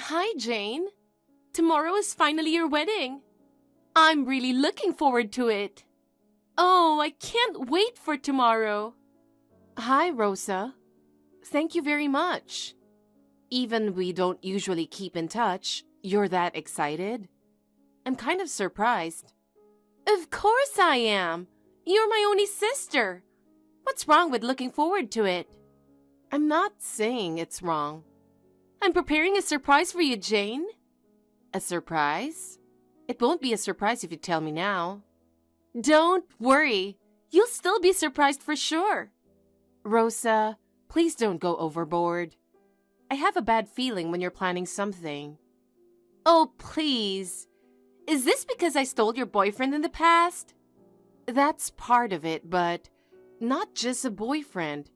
Hi, Jane. Tomorrow is finally your wedding. I'm really looking forward to it. Oh, I can't wait for tomorrow. Hi, Rosa. Thank you very much. Even we don't usually keep in touch, you're that excited? I'm kind of surprised. Of course I am. You're my only sister. What's wrong with looking forward to it? I'm not saying it's wrong. I'm preparing a surprise for you, Jane. A surprise? It won't be a surprise if you tell me now. Don't worry. You'll still be surprised for sure. Rosa, please don't go overboard. I have a bad feeling when you're planning something. Oh, please. Is this because I stole your boyfriend in the past? That's part of it, but not just a boyfriend.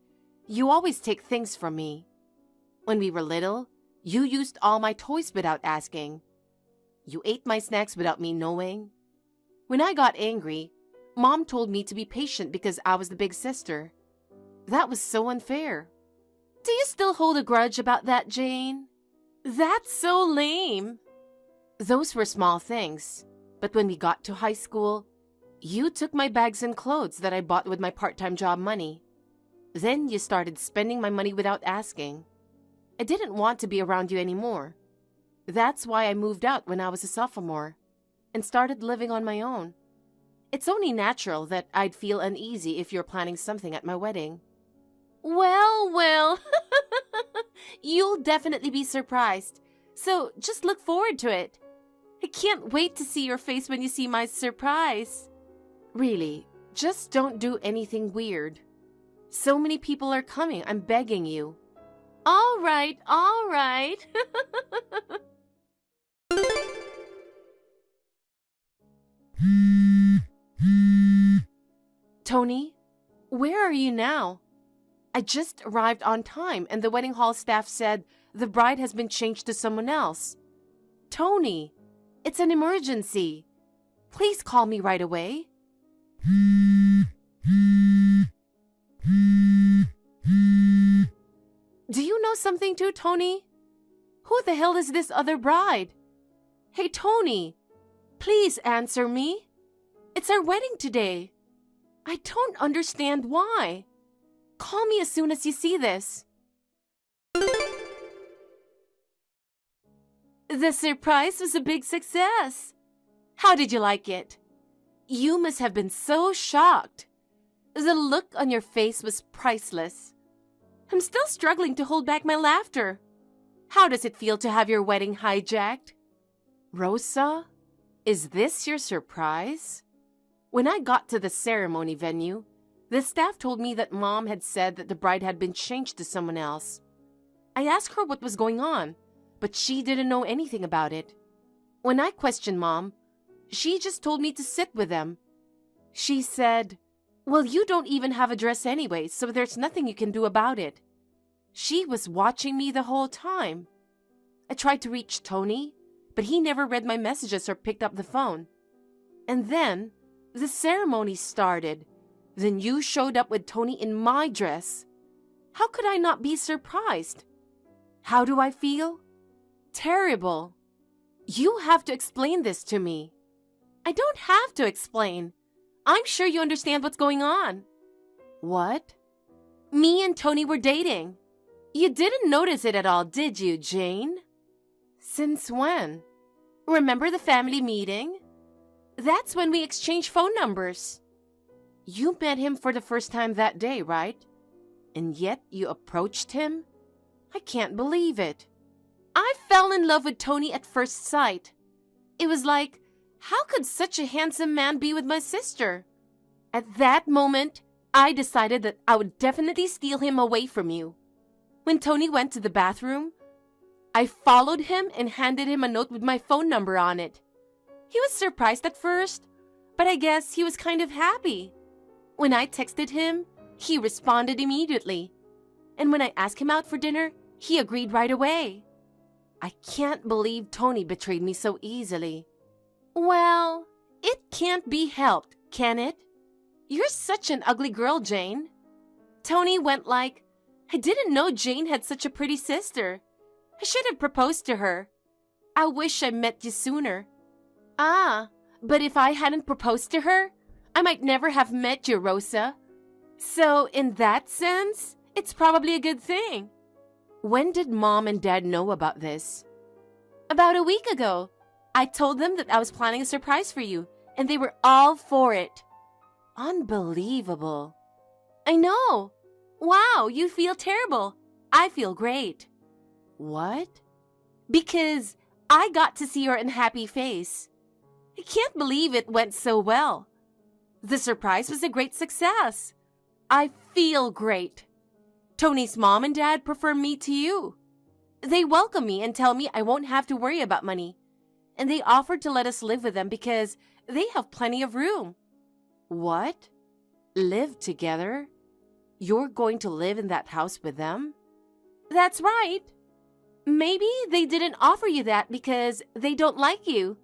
You always take things from me. When we were little, you used all my toys without asking. You ate my snacks without me knowing. When I got angry, Mom told me to be patient because I was the big sister. That was so unfair. Do you still hold a grudge about that, Jane? That's so lame. Those were small things, but when we got to high school, you took my bags and clothes that I bought with my part-time job money. Then you started spending my money without asking. I didn't want to be around you anymore. That's why I moved out when I was a sophomore and started living on my own. It's only natural that I'd feel uneasy if you're planning something at my wedding. Well, you'll definitely be surprised, so just look forward to it. I can't wait to see your face when you see my surprise. Really, just don't do anything weird. So many people are coming, I'm begging you. All right. Tony, where are you now? I just arrived on time and the wedding hall staff said the bride has been changed to someone else. Tony, it's an emergency. Please call me right away. Do you know something too, Tony? Who the hell is this other bride? Hey, Tony, please answer me. It's our wedding today. I don't understand why. Call me as soon as you see this. The surprise was a big success. How did you like it? You must have been so shocked. The look on your face was priceless. I'm still struggling to hold back my laughter. How does it feel to have your wedding hijacked? Rosa, is this your surprise? When I got to the ceremony venue, the staff told me that Mom had said that the bride had been changed to someone else. I asked her what was going on, but she didn't know anything about it. When I questioned Mom, she just told me to sit with them. She said, "Well, you don't even have a dress anyway, so there's nothing you can do about it." She was watching me the whole time. I tried to reach Tony, but he never read my messages or picked up the phone. And then the ceremony started. Then you showed up with Tony in my dress. How could I not be surprised? How do I feel? Terrible. You have to explain this to me. I don't have to explain. I'm sure you understand what's going on. What? Me and Tony were dating. You didn't notice it at all, did you, Jane? Since when? Remember the family meeting? That's when we exchanged phone numbers. You met him for the first time that day, right? And yet you approached him? I can't believe it. I fell in love with Tony at first sight. It was like, how could such a handsome man be with my sister? At that moment, I decided that I would definitely steal him away from you. When Tony went to the bathroom, I followed him and handed him a note with my phone number on it. He was surprised at first, but I guess he was kind of happy. When I texted him, he responded immediately. And when I asked him out for dinner, he agreed right away. I can't believe Tony betrayed me so easily. Well, it can't be helped, can it? You're such an ugly girl, Jane. Tony went like, I didn't know Jane had such a pretty sister. I should have proposed to her. I wish I met you sooner. Ah, but if I hadn't proposed to her, I might never have met you, Rosa. So in that sense, it's probably a good thing. When did Mom and Dad know about this? About a week ago. I told them that I was planning a surprise for you, and they were all for it. Unbelievable. I know. Wow, you feel terrible. I feel great. What? Because I got to see your unhappy face. I can't believe it went so well. The surprise was a great success. I feel great. Tony's mom and dad prefer me to you. They welcome me and tell me I won't have to worry about money. And they offered to let us live with them because they have plenty of room. What? Live together? You're going to live in that house with them? That's right. Maybe they didn't offer you that because they don't like you.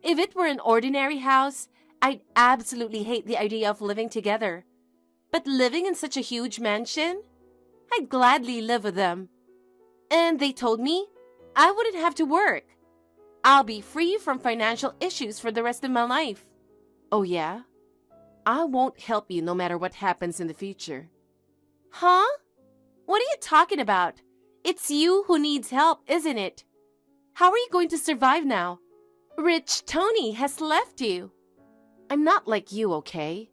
If it were an ordinary house, I'd absolutely hate the idea of living together. But living in such a huge mansion, I'd gladly live with them. And they told me I wouldn't have to work. I'll be free from financial issues for the rest of my life. Oh yeah? I won't help you no matter what happens in the future. Huh? What are you talking about? It's you who needs help, isn't it? How are you going to survive now? Rich Tony has left you. I'm not like you, okay?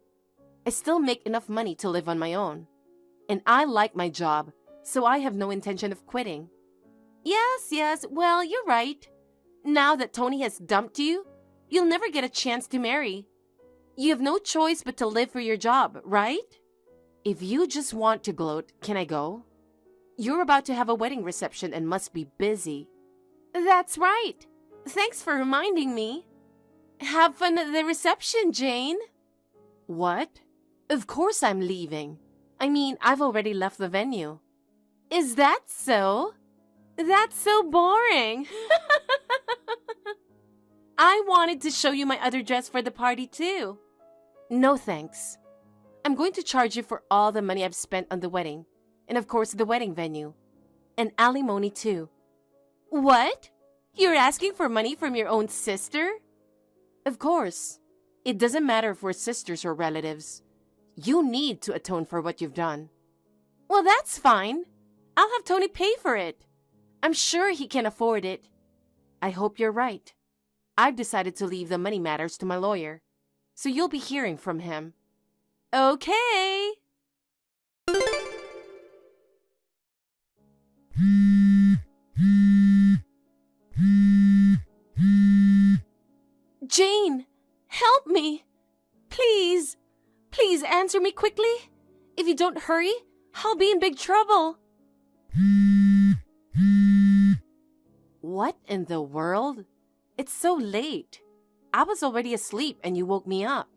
I still make enough money to live on my own. And I like my job, so I have no intention of quitting. Yes, well, you're right. Now that Tony has dumped you, you'll never get a chance to marry. You have no choice but to live for your job, right? If you just want to gloat, can I go? You're about to have a wedding reception and must be busy. That's right. Thanks for reminding me. Have fun at the reception, Jane. What? Of course I'm leaving. I mean, I've already left the venue. Is that so? That's so boring. I wanted to show you my other dress for the party too. No thanks. I'm going to charge you for all the money I've spent on the wedding. And of course the wedding venue. And alimony too. What? You're asking for money from your own sister? Of course. It doesn't matter if we're sisters or relatives. You need to atone for what you've done. Well, that's fine. I'll have Tony pay for it. I'm sure he can afford it. I hope you're right. I've decided to leave the money matters to my lawyer. So you'll be hearing from him. Okay. Jane, help me. Please answer me quickly. If you don't hurry, I'll be in big trouble. What in the world? It's so late. I was already asleep and you woke me up.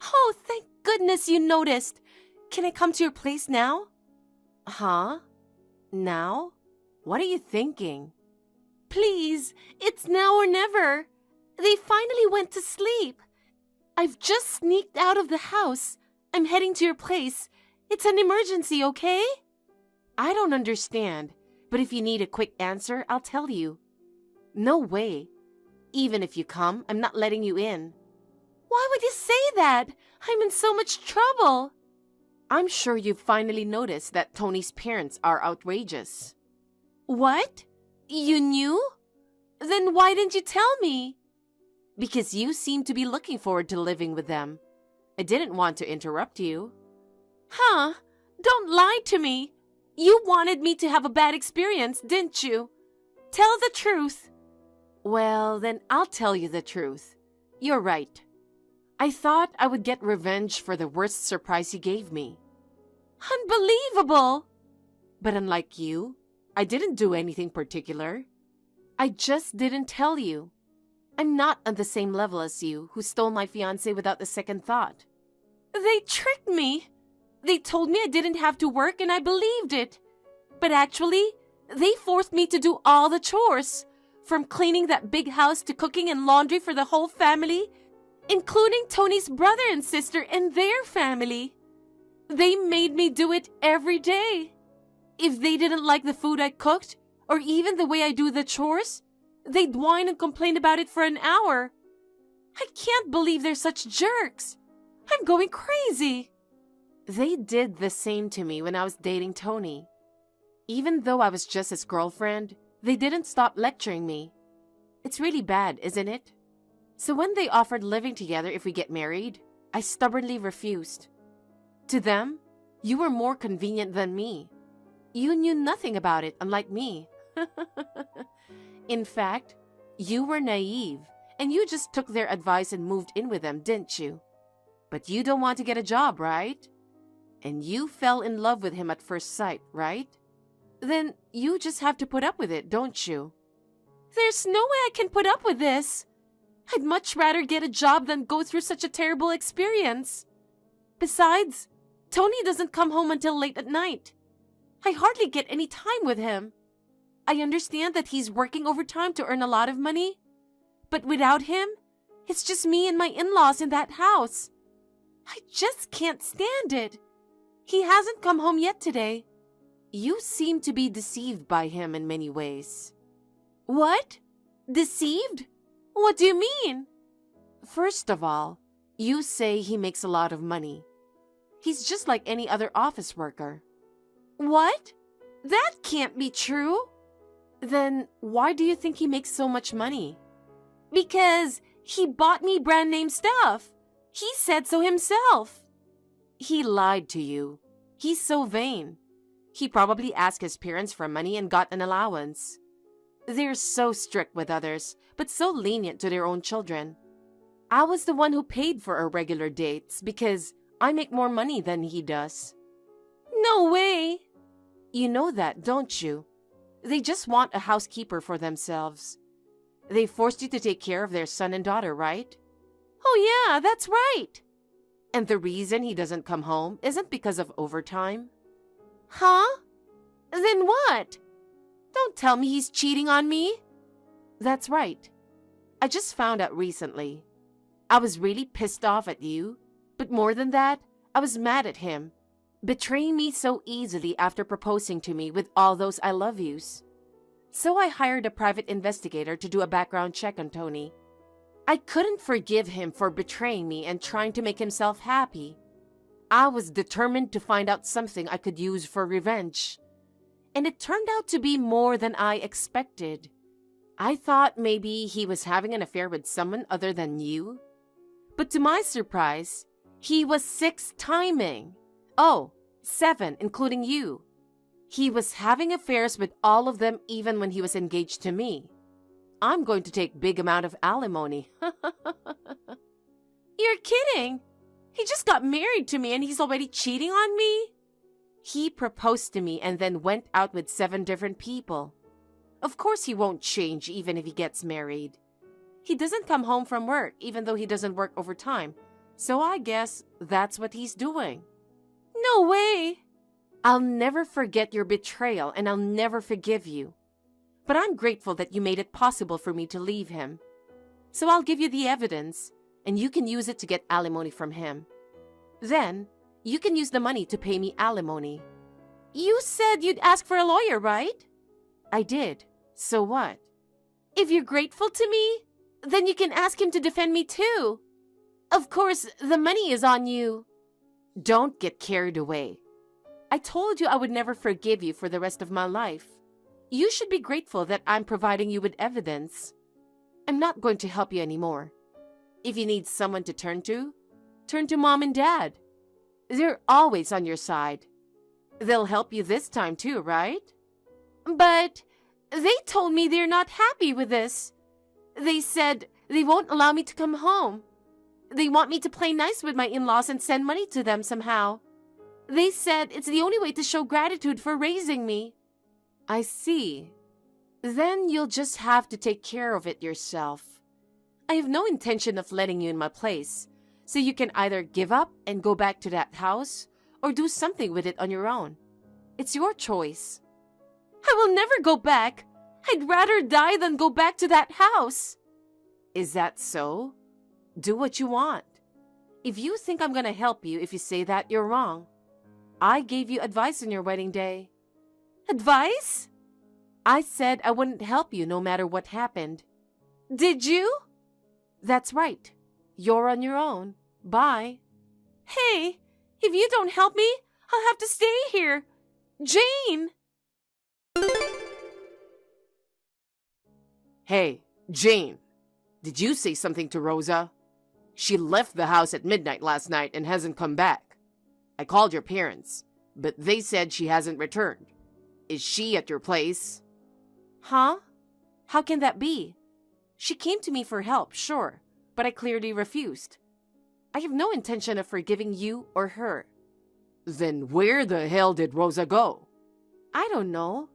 Oh, thank goodness you noticed. Can I come to your place now? Huh? Now? What are you thinking? Please, it's now or never. They finally went to sleep. I've just sneaked out of the house. I'm heading to your place. It's an emergency, okay? I don't understand, but if you need a quick answer, I'll tell you. No way. Even if you come, I'm not letting you in. Why would you say that? I'm in so much trouble. I'm sure you've finally noticed that Tony's parents are outrageous. What? You knew? Then why didn't you tell me? Because you seem to be looking forward to living with them. I didn't want to interrupt you. Huh? Don't lie to me. You wanted me to have a bad experience, didn't you? Tell the truth. Well, then I'll tell you the truth. You're right. I thought I would get revenge for the worst surprise you gave me. Unbelievable! But unlike you, I didn't do anything particular. I just didn't tell you. I'm not on the same level as you, who stole my fiancé without a second thought. They tricked me. They told me I didn't have to work and I believed it. But actually, they forced me to do all the chores. From cleaning that big house to cooking and laundry for the whole family, including Tony's brother and sister and their family. They made me do it every day. If they didn't like the food I cooked, or even the way I do the chores. They'd whine and complain about it for an hour. I can't believe they're such jerks. I'm going crazy. They did the same to me when I was dating Tony. Even though I was just his girlfriend, they didn't stop lecturing me. It's really bad, isn't it? So when they offered living together if we get married, I stubbornly refused. To them, you were more convenient than me. You knew nothing about it, unlike me. In fact, you were naive, and you just took their advice and moved in with them, didn't you? But you don't want to get a job, right? And you fell in love with him at first sight, right? Then you just have to put up with it, don't you? There's no way I can put up with this. I'd much rather get a job than go through such a terrible experience. Besides, Tony doesn't come home until late at night. I hardly get any time with him. I understand that he's working overtime to earn a lot of money, but without him, it's just me and my in-laws in that house. I just can't stand it. He hasn't come home yet today. You seem to be deceived by him in many ways. What? Deceived? What do you mean? First of all, you say he makes a lot of money. He's just like any other office worker. What? That can't be true. Then why do you think he makes so much money? Because he bought me brand name stuff. He said so himself. He lied to you. He's so vain. He probably asked his parents for money and got an allowance. They're so strict with others, but so lenient to their own children. I was the one who paid for our regular dates because I make more money than he does. No way! You know that, don't you? They just want a housekeeper for themselves. They forced you to take care of their son and daughter, right? Oh yeah, that's right. And the reason he doesn't come home isn't because of overtime? Huh? Then what? Don't tell me he's cheating on me. That's right. I just found out recently. I was really pissed off at you, but more than that, I was mad at him. Betraying me so easily after proposing to me with all those I love yous. So I hired a private investigator to do a background check on Tony. I couldn't forgive him for betraying me and trying to make himself happy. I was determined to find out something I could use for revenge. And it turned out to be more than I expected. I thought maybe he was having an affair with someone other than you. But to my surprise, he was 6 timing. Oh, 7, including you. He was having affairs with all of them even when he was engaged to me. I'm going to take big amount of alimony. You're kidding! He just got married to me and he's already cheating on me? He proposed to me and then went out with 7 different people. Of course he won't change even if he gets married. He doesn't come home from work even though he doesn't work overtime. So I guess that's what he's doing. No way! I'll never forget your betrayal and I'll never forgive you. But I'm grateful that you made it possible for me to leave him. So I'll give you the evidence and you can use it to get alimony from him. Then, you can use the money to pay me alimony. You said you'd ask for a lawyer, right? I did. So what? If you're grateful to me, then you can ask him to defend me too. Of course, the money is on you. Don't get carried away. I told you I would never forgive you for the rest of my life. You should be grateful that I'm providing you with evidence. I'm not going to help you anymore. If you need someone to turn to Mom and Dad. They're always on your side. They'll help you this time too, right? But they told me they're not happy with this. They said they won't allow me to come home. They want me to play nice with my in-laws and send money to them somehow. They said it's the only way to show gratitude for raising me. I see. Then you'll just have to take care of it yourself. I have no intention of letting you in my place, so you can either give up and go back to that house or do something with it on your own. It's your choice. I will never go back. I'd rather die than go back to that house. Is that so? Do what you want. If you think I'm going to help you if you say that, you're wrong. I gave you advice on your wedding day. Advice? I said I wouldn't help you no matter what happened. Did you? That's right. You're on your own. Bye. Hey, if you don't help me, I'll have to stay here. Jane! Hey, Jane, did you say something to Rosa? She left the house at midnight last night and hasn't come back. I called your parents, but they said she hasn't returned. Is she at your place? Huh? How can that be? She came to me for help, sure, but I clearly refused. I have no intention of forgiving you or her. Then where the hell did Rosa go? I don't know.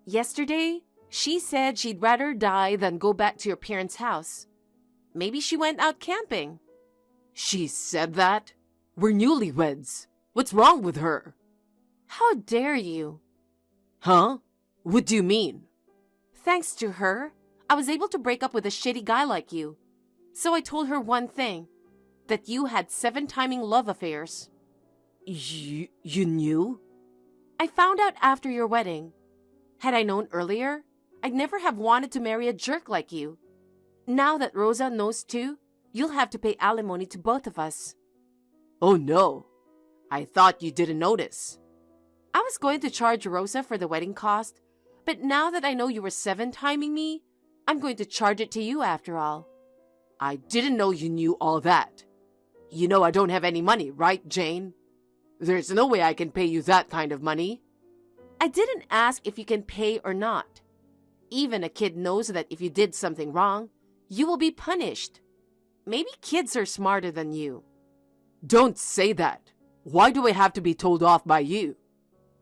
Yesterday, she said she'd rather die than go back to your parents' house. Maybe she went out camping. She said that? We're newlyweds. What's wrong with her? How dare you? Huh? What do you mean? Thanks to her, I was able to break up with a shitty guy like you. So I told her one thing, that you had 7-timing love affairs. You knew? I found out after your wedding. Had I known earlier, I'd never have wanted to marry a jerk like you. Now that Rosa knows too, you'll have to pay alimony to both of us. Oh no. I thought you didn't notice. I was going to charge Rosa for the wedding cost, but now that I know you were 7-timing me, I'm going to charge it to you after all. I didn't know you knew all that. You know I don't have any money, right, Jane? There's no way I can pay you that kind of money. I didn't ask if you can pay or not. Even a kid knows that if you did something wrong, you will be punished. Maybe kids are smarter than you. Don't say that. Why do I have to be told off by you?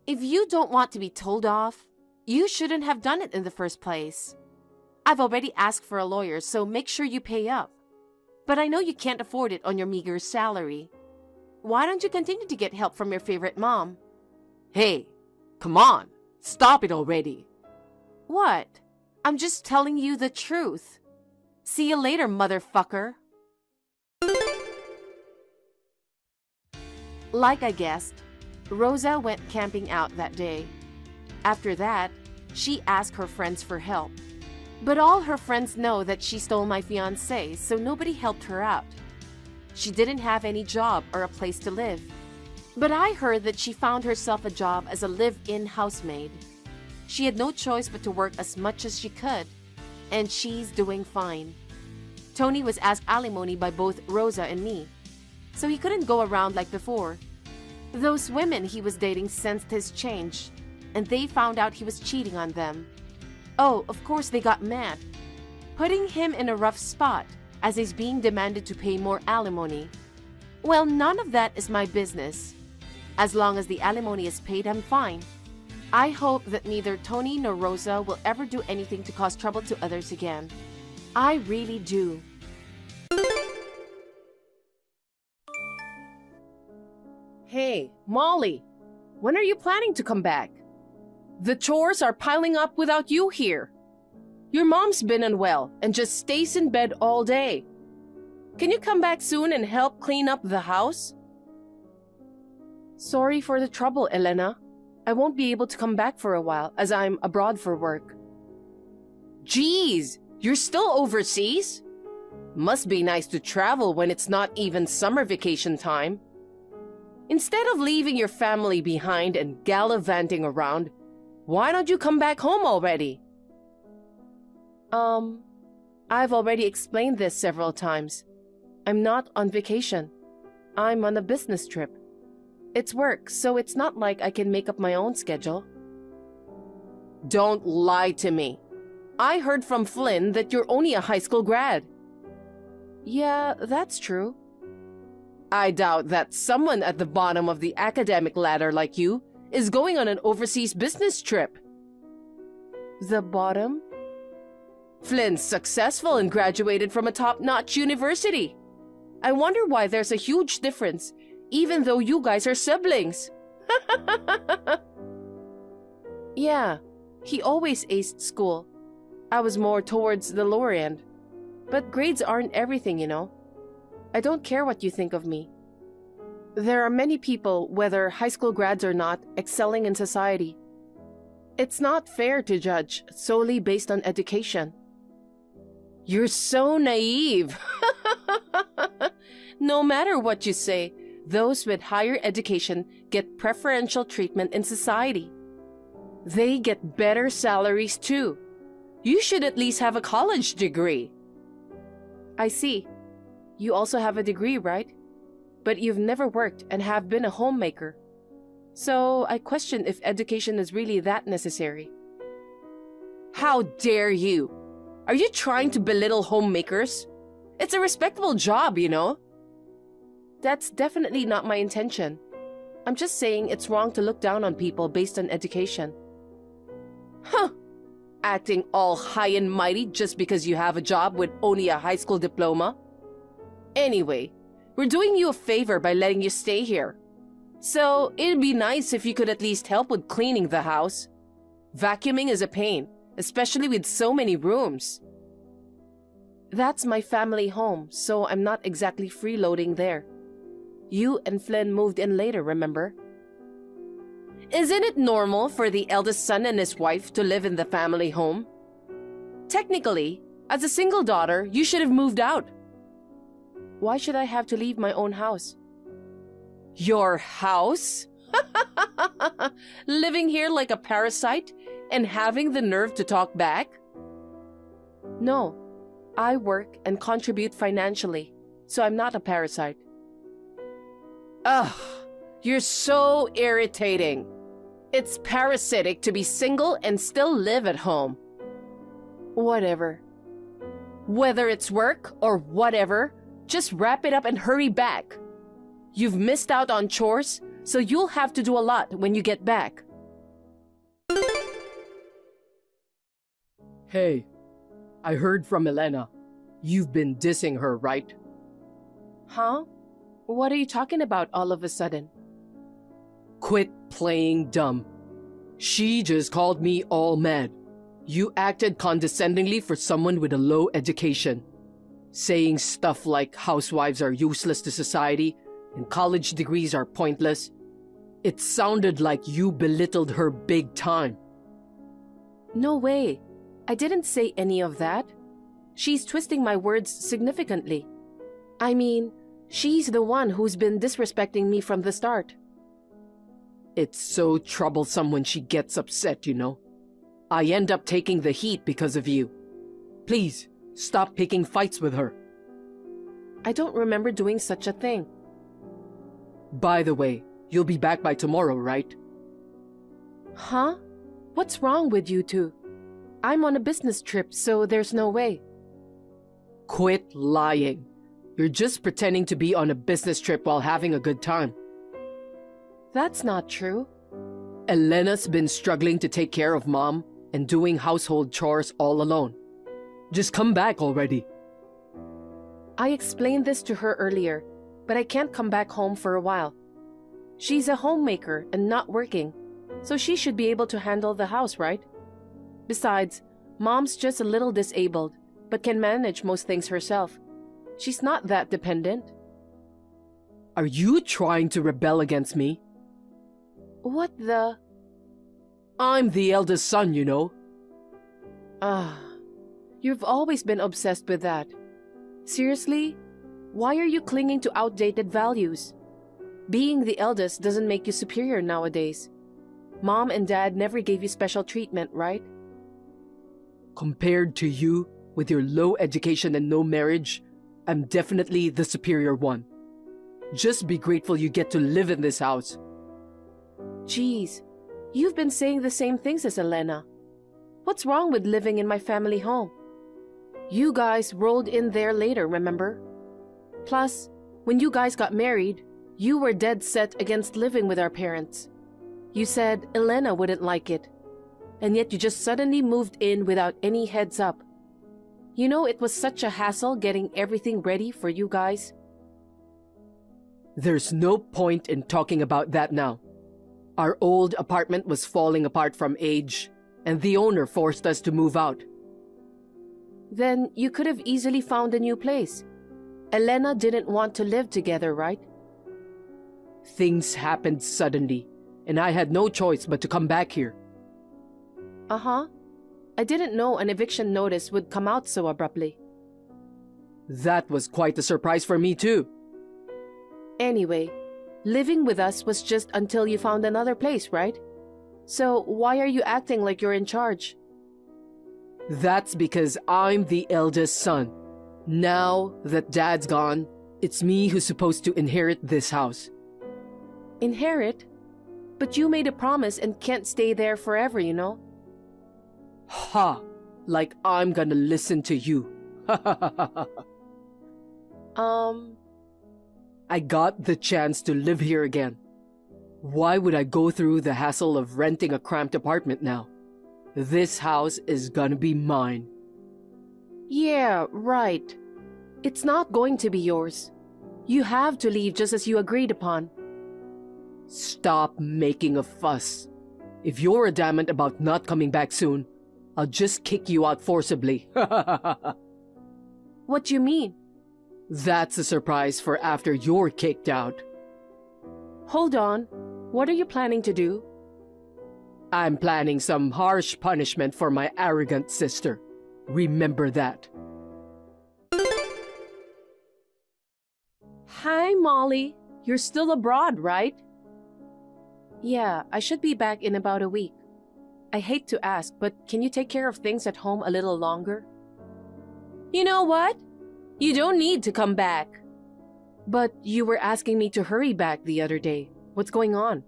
If you don't want to be told off, you shouldn't have done it in the first place. I've already asked for a lawyer, so make sure you pay up. But I know you can't afford it on your meager salary. Why don't you continue to get help from your favorite mom? Hey, come on. Stop it already. What? I'm just telling you the truth. See you later, motherfucker. Like I guessed, Rosa went camping out that day. After that, she asked her friends for help. But all her friends know that she stole my fiancé, so nobody helped her out. She didn't have any job or a place to live. But I heard that she found herself a job as a live-in housemaid. She had no choice but to work as much as she could, and she's doing fine. Tony was asked alimony by both Rosa and me, so he couldn't go around like before. Those women he was dating sensed his change, and they found out he was cheating on them. Oh, of course they got mad, putting him in a rough spot as he's being demanded to pay more alimony. Well, none of that is my business. As long as the alimony is paid, I'm fine. I hope that neither Tony nor Rosa will ever do anything to cause trouble to others again. I really do. Hey, Molly, when are you planning to come back? The chores are piling up without you here. Your mom's been unwell and just stays in bed all day. Can you come back soon and help clean up the house? Sorry for the trouble, Elena. I won't be able to come back for a while as I'm abroad for work. Geez, you're still overseas? Must be nice to travel when it's not even summer vacation time. Instead of leaving your family behind and gallivanting around, why don't you come back home already? I've already explained this several times. I'm not on vacation. I'm on a business trip. It's work, so it's not like I can make up my own schedule. Don't lie to me. I heard from Flynn that you're only a high school grad. Yeah, that's true. I doubt that someone at the bottom of the academic ladder like you is going on an overseas business trip. The bottom? Flynn's successful and graduated from a top-notch university. I wonder why there's a huge difference, even though you guys are siblings. Yeah, he always aced school. I was more towards the lower end. But grades aren't everything, you know. I don't care what you think of me. There are many people, whether high school grads or not, excelling in society. It's not fair to judge solely based on education. You're so naive. No matter what you say, those with higher education get preferential treatment in society. They get better salaries too. You should at least have a college degree. I see. You also have a degree, right? But you've never worked and have been a homemaker. So I question if education is really that necessary. How dare you? Are you trying to belittle homemakers? It's a respectable job, you know. That's definitely not my intention. I'm just saying it's wrong to look down on people based on education. Huh. Acting all high and mighty just because you have a job with only a high school diploma? Anyway, we're doing you a favor by letting you stay here. So it'd be nice if you could at least help with cleaning the house. Vacuuming is a pain, especially with so many rooms. That's my family home, so I'm not exactly freeloading there. You and Flynn moved in later, remember? Isn't it normal for the eldest son and his wife to live in the family home? Technically, as a single daughter, you should have moved out. Why should I have to leave my own house? Your house? Living here like a parasite and having the nerve to talk back? No, I work and contribute financially, so I'm not a parasite. Ugh, you're so irritating. It's parasitic to be single and still live at home. Whatever. Whether it's work or whatever, just wrap it up and hurry back. You've missed out on chores, so you'll have to do a lot when you get back. Hey, I heard from Elena. You've been dissing her, right? Huh? What are you talking about all of a sudden? Quit playing dumb. She just called me all mad. You acted condescendingly for someone with a low education, saying stuff like housewives are useless to society and college degrees are pointless. It sounded like you belittled her big time. No way. I didn't say any of that. She's twisting my words significantly. I mean, she's the one who's been disrespecting me from the start. It's so troublesome when she gets upset, you know. I end up taking the heat because of you. Please, stop picking fights with her. I don't remember doing such a thing. By the way, you'll be back by tomorrow, right? Huh? What's wrong with you two? I'm on a business trip, so there's no way. Quit lying. You're just pretending to be on a business trip while having a good time. That's not true. Elena's been struggling to take care of Mom and doing household chores all alone. Just come back already. I explained this to her earlier, but I can't come back home for a while. She's a homemaker and not working, so she should be able to handle the house, right? Besides, Mom's just a little disabled, but can manage most things herself. She's not that dependent. Are you trying to rebel against me? What the? I'm the eldest son, you know. You've always been obsessed with that. Seriously? Why are you clinging to outdated values? Being the eldest doesn't make you superior nowadays. Mom and Dad never gave you special treatment, right? Compared to you, with your low education and no marriage, I'm definitely the superior one. Just be grateful you get to live in this house. Geez, you've been saying the same things as Elena. What's wrong with living in my family home? You guys rolled in there later, remember? Plus, when you guys got married, you were dead set against living with our parents. You said Elena wouldn't like it, and yet you just suddenly moved in without any heads up. You know, it was such a hassle getting everything ready for you guys. There's no point in talking about that now. Our old apartment was falling apart from age, and the owner forced us to move out. Then you could have easily found a new place. Elena didn't want to live together, right? Things happened suddenly, and I had no choice but to come back here. Uh-huh. I didn't know an eviction notice would come out so abruptly. That was quite a surprise for me too. Anyway, living with us was just until you found another place, right? So why are you acting like you're in charge? That's because I'm the eldest son. Now that Dad's gone, it's me who's supposed to inherit this house. Inherit? But you made a promise and can't stay there forever, you know? Ha! Like I'm gonna listen to you. I got the chance to live here again. Why would I go through the hassle of renting a cramped apartment now? This house is gonna be mine. Yeah, right. It's not going to be yours. You have to leave just as you agreed upon. Stop making a fuss. If you're adamant about not coming back soon, I'll just kick you out forcibly. What do you mean? That's a surprise for after you're kicked out. Hold on. What are you planning to do? I'm planning some harsh punishment for my arrogant sister. Remember that. Hi, Molly. You're still abroad, right? Yeah, I should be back in about a week. I hate to ask, but can you take care of things at home a little longer? You know what? You don't need to come back. But you were asking me to hurry back the other day. What's going on?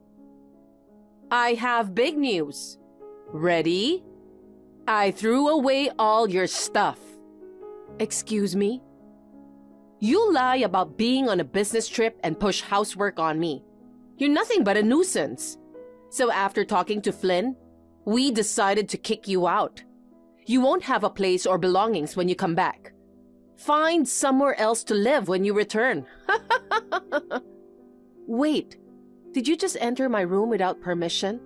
I have big news. Ready? I threw away all your stuff. Excuse me? You lie about being on a business trip and push housework on me. You're nothing but a nuisance. So after talking to Flynn, we decided to kick you out. You won't have a place or belongings when you come back. Find somewhere else to live when you return. Wait, did you just enter my room without permission?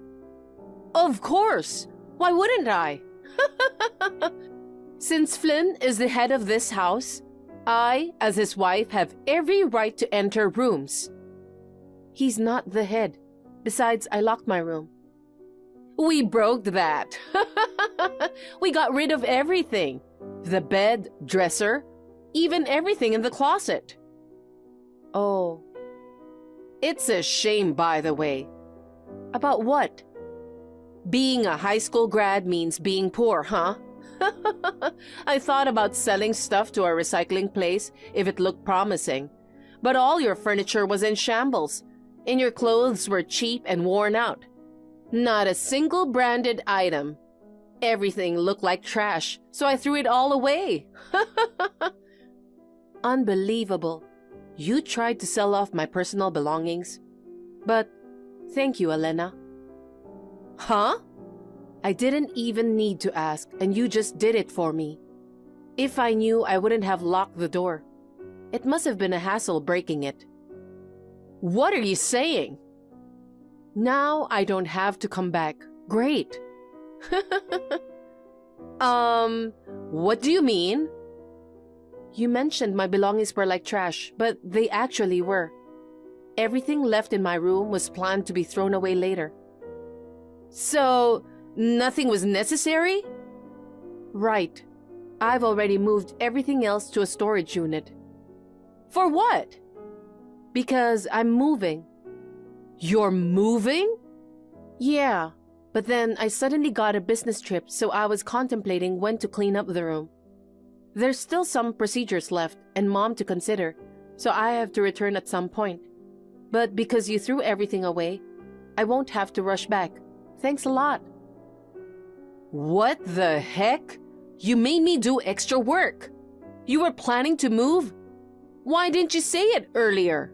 Of course! Why wouldn't I? Since Flynn is the head of this house, I, as his wife, have every right to enter rooms. He's not the head. Besides, I locked my room. We broke that. We got rid of everything. The bed, dresser, even everything in the closet. Oh. It's a shame, by the way. About what? Being a high school grad means being poor, huh? I thought about selling stuff to a recycling place if it looked promising. But all your furniture was in shambles, and your clothes were cheap and worn out. Not a single branded item. Everything looked like trash, so I threw it all away. Unbelievable. You tried to sell off my personal belongings. But thank you, Elena. Huh? I didn't even need to ask, and you just did it for me. If I knew, I wouldn't have locked the door. It must have been a hassle breaking it. What are you saying? Now I don't have to come back. Great. What do you mean? You mentioned my belongings were like trash, but they actually were. Everything left in my room was planned to be thrown away later. So, nothing was necessary? Right. I've already moved everything else to a storage unit. For what? Because I'm moving. You're moving? Yeah, but then I suddenly got a business trip, so I was contemplating when to clean up the room. There's still some procedures left and Mom to consider, so I have to return at some point. But because you threw everything away, I won't have to rush back. Thanks a lot. What the heck? You made me do extra work. You were planning to move? Why didn't you say it earlier?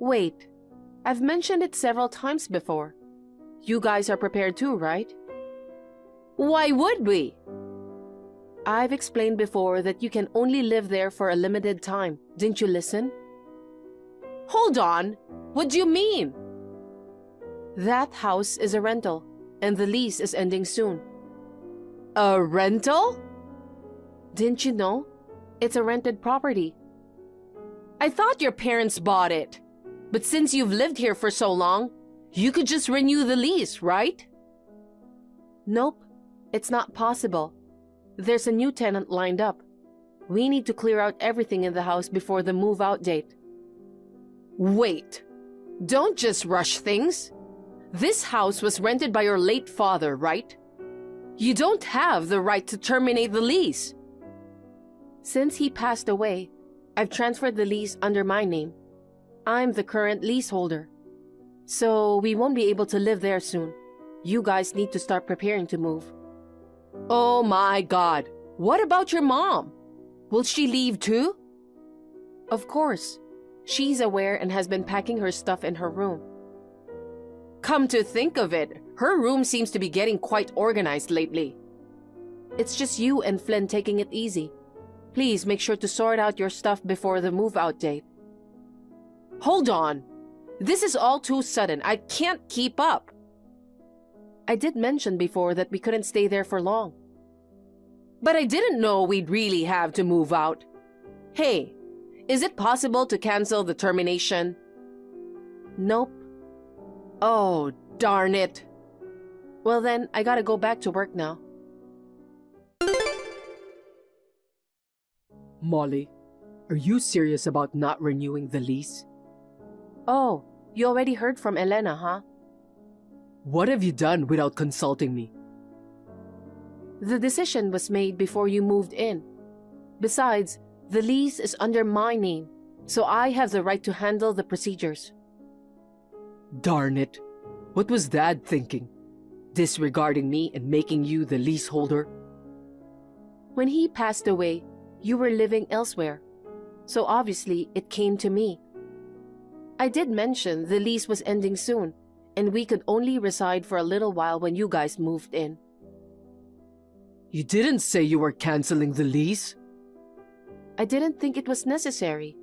Wait, I've mentioned it several times before. You guys are prepared too, right? Why would we? I've explained before that you can only live there for a limited time. Didn't you listen? Hold on. What do you mean? That house is a rental, and the lease is ending soon. A rental? Didn't you know? It's a rented property. I thought your parents bought it. But since you've lived here for so long, you could just renew the lease, right? Nope, it's not possible. There's a new tenant lined up. We need to clear out everything in the house before the move-out date. Wait. Don't just rush things. This house was rented by your late father, right? You don't have the right to terminate the lease. Since he passed away, I've transferred the lease under my name. I'm the current leaseholder. So we won't be able to live there soon. You guys need to start preparing to move. Oh my God. What about your mom? Will she leave too? Of course. She's aware and has been packing her stuff in her room. Come to think of it, her room seems to be getting quite organized lately. It's just you and Flynn taking it easy. Please make sure to sort out your stuff before the move-out date. Hold on. This is all too sudden. I can't keep up. I did mention before that we couldn't stay there for long. But I didn't know we'd really have to move out. Hey, is it possible to cancel the termination? Nope. Oh, darn it. Well then, I gotta go back to work now. Molly, are you serious about not renewing the lease? Oh, you already heard from Elena, huh? What have you done without consulting me? The decision was made before you moved in. Besides, the lease is under my name, so I have the right to handle the procedures. Darn it. What was Dad thinking? Disregarding me and making you the leaseholder? When he passed away, you were living elsewhere, so obviously it came to me. I did mention the lease was ending soon, and we could only reside for a little while when you guys moved in. You didn't say you were canceling the lease? I didn't think it was necessary.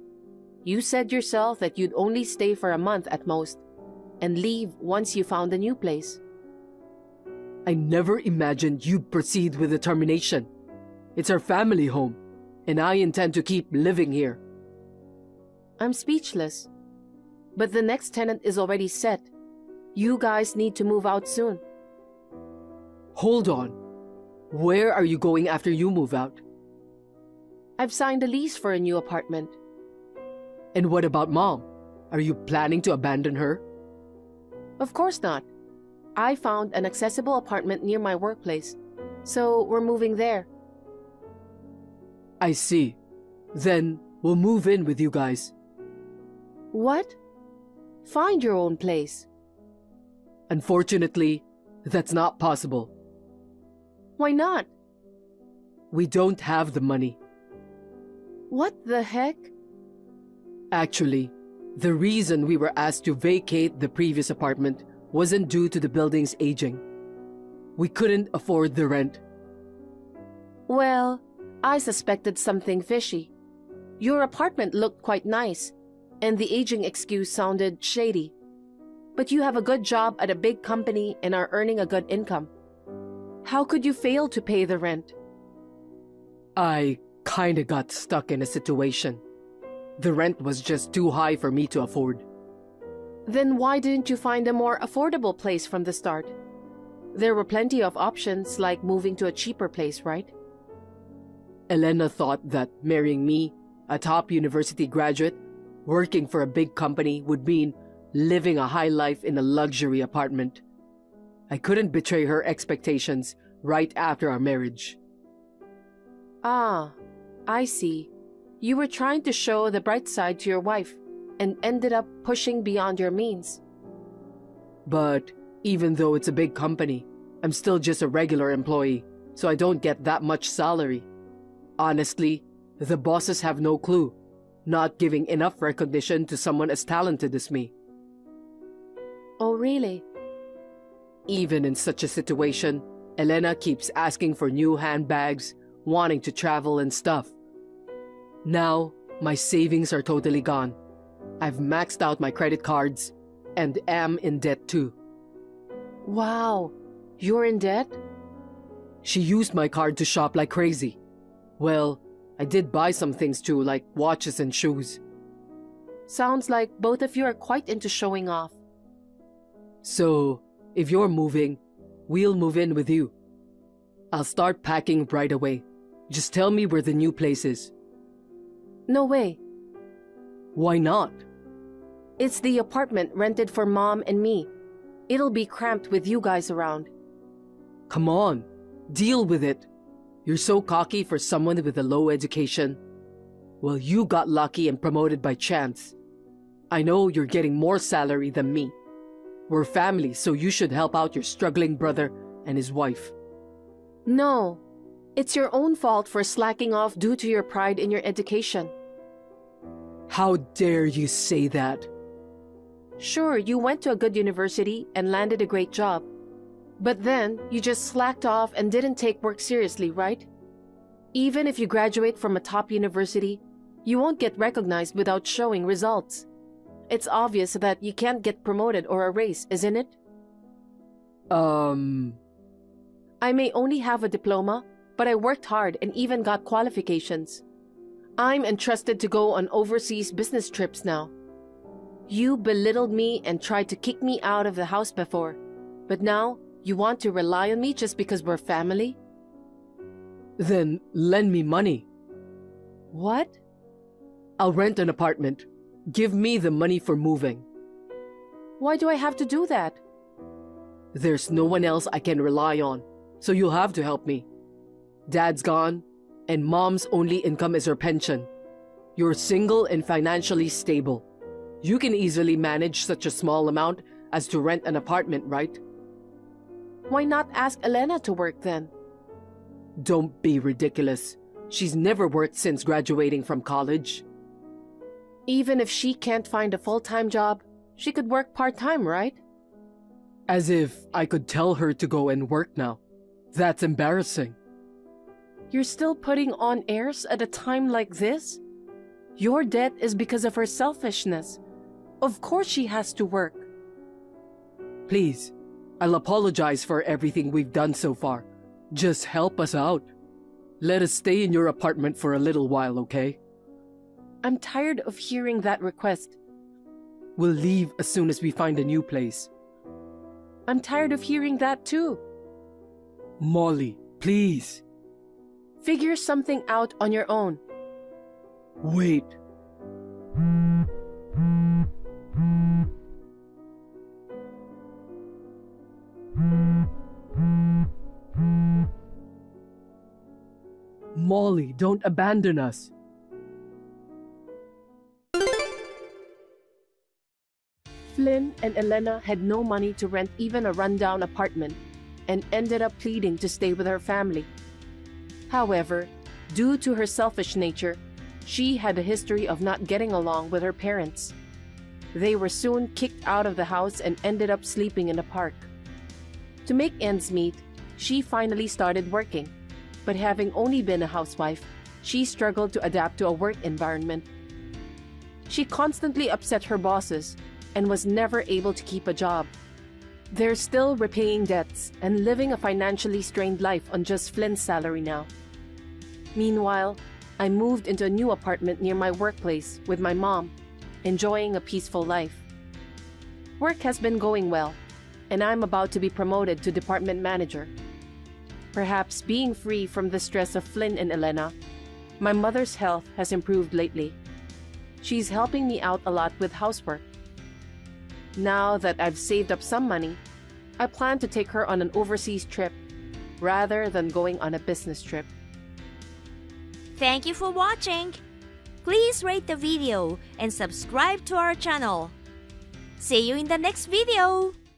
You said yourself that you'd only stay for a month at most, and leave once you found a new place. I never imagined you'd proceed with the termination. It's our family home, and I intend to keep living here. I'm speechless. But the next tenant is already set. You guys need to move out soon. Hold on. Where are you going after you move out? I've signed a lease for a new apartment. And what about Mom? Are you planning to abandon her? Of course not. I found an accessible apartment near my workplace, so we're moving there. I see. Then we'll move in with you guys. What? Find your own place. Unfortunately, that's not possible. Why not? We don't have the money. What the heck? Actually, the reason we were asked to vacate the previous apartment wasn't due to the building's aging. We couldn't afford the rent. Well, I suspected something fishy. Your apartment looked quite nice, and the aging excuse sounded shady. But you have a good job at a big company and are earning a good income. How could you fail to pay the rent? I kinda got stuck in a situation. The rent was just too high for me to afford. Then why didn't you find a more affordable place from the start? There were plenty of options like moving to a cheaper place, right? Elena thought that marrying me, a top university graduate, working for a big company would mean living a high life in a luxury apartment. I couldn't betray her expectations right after our marriage. Ah, I see. You were trying to show the bright side to your wife and ended up pushing beyond your means. But even though it's a big company, I'm still just a regular employee, so I don't get that much salary. Honestly, the bosses have no clue, not giving enough recognition to someone as talented as me. Oh, really? Even in such a situation, Elena keeps asking for new handbags, wanting to travel and stuff. Now, my savings are totally gone. I've maxed out my credit cards and am in debt too. Wow, you're in debt? She used my card to shop like crazy. Well, I did buy some things too, like watches and shoes. Sounds like both of you are quite into showing off. So, if you're moving, we'll move in with you. I'll start packing right away. Just tell me where the new place is. No way. Why not? It's the apartment rented for Mom and me. It'll be cramped with you guys around. Come on, deal with it. You're so cocky for someone with a low education. Well, you got lucky and promoted by chance. I know you're getting more salary than me. We're family, so you should help out your struggling brother and his wife. No, it's your own fault for slacking off due to your pride in your education. How dare you say that? Sure, you went to a good university and landed a great job. But then, you just slacked off and didn't take work seriously, right? Even if you graduate from a top university, you won't get recognized without showing results. It's obvious that you can't get promoted or a raise, isn't it? I may only have a diploma, but I worked hard and even got qualifications. I'm entrusted to go on overseas business trips now. You belittled me and tried to kick me out of the house before, but now you want to rely on me just because we're family? Then lend me money. What? I'll rent an apartment. Give me the money for moving. Why do I have to do that? There's no one else I can rely on, so you'll have to help me. Dad's gone, and Mom's only income is her pension. You're single and financially stable. You can easily manage such a small amount as to rent an apartment, right? Why not ask Elena to work then? Don't be ridiculous. She's never worked since graduating from college. Even if she can't find a full-time job, she could work part-time, right? As if I could tell her to go and work now. That's embarrassing. You're still putting on airs at a time like this? Your debt is because of her selfishness. Of course she has to work. Please, I'll apologize for everything we've done so far. Just help us out. Let us stay in your apartment for a little while, okay? I'm tired of hearing that request. We'll leave as soon as we find a new place. I'm tired of hearing that too. Molly, please. Figure something out on your own. Wait. Molly, don't abandon us. Flynn and Elena had no money to rent even a rundown apartment and ended up pleading to stay with her family. However, due to her selfish nature, she had a history of not getting along with her parents. They were soon kicked out of the house and ended up sleeping in a park. To make ends meet, she finally started working, but having only been a housewife, she struggled to adapt to a work environment. She constantly upset her bosses and was never able to keep a job. They're still repaying debts and living a financially strained life on just Flynn's salary now. Meanwhile, I moved into a new apartment near my workplace with my mom, enjoying a peaceful life. Work has been going well, and I'm about to be promoted to department manager. Perhaps being free from the stress of Flynn and Elena, my mother's health has improved lately. She's helping me out a lot with housework. Now that I've saved up some money, I plan to take her on an overseas trip rather than going on a business trip. Thank you for watching. Please rate the video and subscribe to our channel. See you in the next video.